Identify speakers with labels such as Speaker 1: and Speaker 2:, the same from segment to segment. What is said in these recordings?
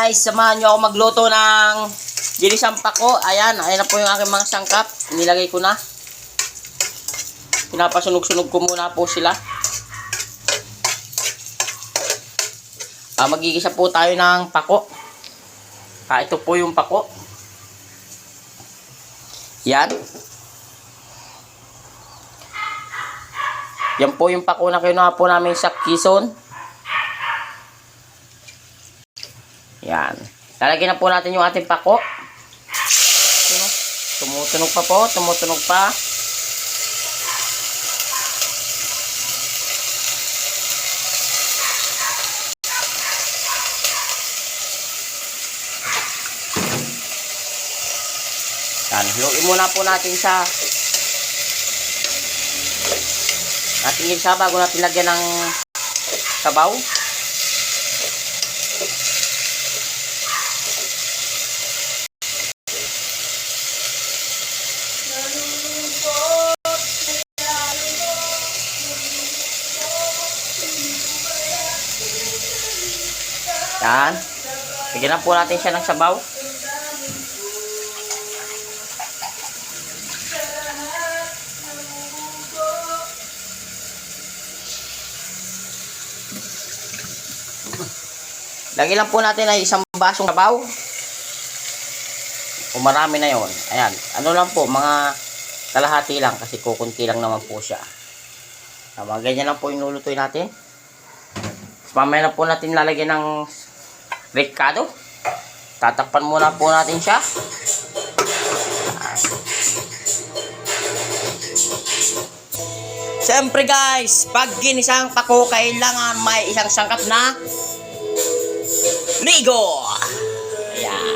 Speaker 1: Guys, samahan nyo ako magluto ng ginisang pako. Ayan na po yung aking mga sangkap. Nilagay ko na. Pinapasunog-sunog ko muna po sila. Magigisa po tayo ng pako. Ito po yung pako. Yan. Yan po yung pako na kinuha po namin sa Quezon. Yan. Lalagyan na po natin yung ating pako. Tumutunog pa po. Tumutunog pa. Yan. Haluin muna po natin sa ating gisa bago natin lagyan ng sabaw. Yan. Bigyan na po natin siya ng sabaw. Lagi lang po natin ay isang basong sabaw. O marami na yon. Ayan. Ano lang po, mga kalahati lang kasi kukunti lang naman po siya. Mga ganyan lang po yung lulutuin natin. Mamaya na po natin lalagyan ng ricado. Tatakpan muna po natin siya. Siyempre guys, pag ginisang pako, kailangan may isang sangkap na ligo. Ayan.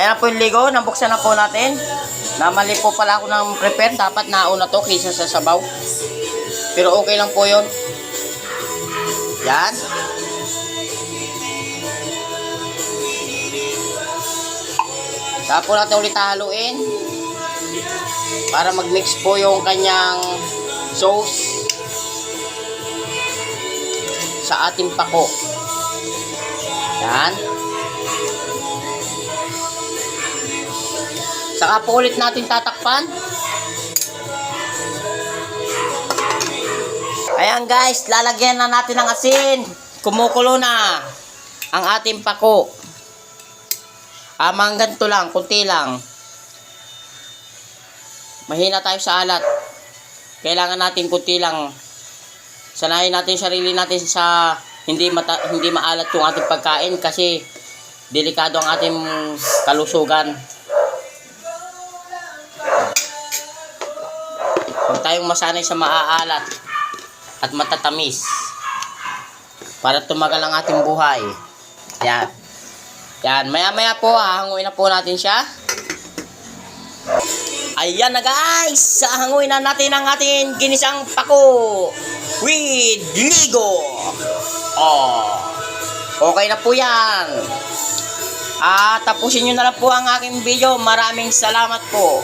Speaker 1: Ayan po yung ligo. Nabuksan na po natin. Namali po pala ako ng prepare. Dapat nauna to kaysa sa sabaw. Pero okay lang po yun. Yan. Saka po natin ulit haluin. Para mag-mix po yung kanyang sauce sa ating pako. Yan. Saka po ulit natin tatakpan. Ayan guys, lalagyan na natin ng asin. Kumukulo na ang ating pako. Mga ganito lang, kunti lang. Mahina tayo sa alat. Kailangan natin kunti lang. Sanayin natin sarili natin sa hindi maalat yung ating pagkain kasi delikado ang ating kalusugan. Huwag tayong masanay sa maaalat at matatamis para tumagal ang ating buhay. Yan. Yan. Maya-maya po, hahanguin na po natin siya. Ayan na guys. Hahanguin na natin ang ating ginisang pako with ligo. Okay na po yan. Tapusin nyo na lang po ang aking video. Maraming salamat po.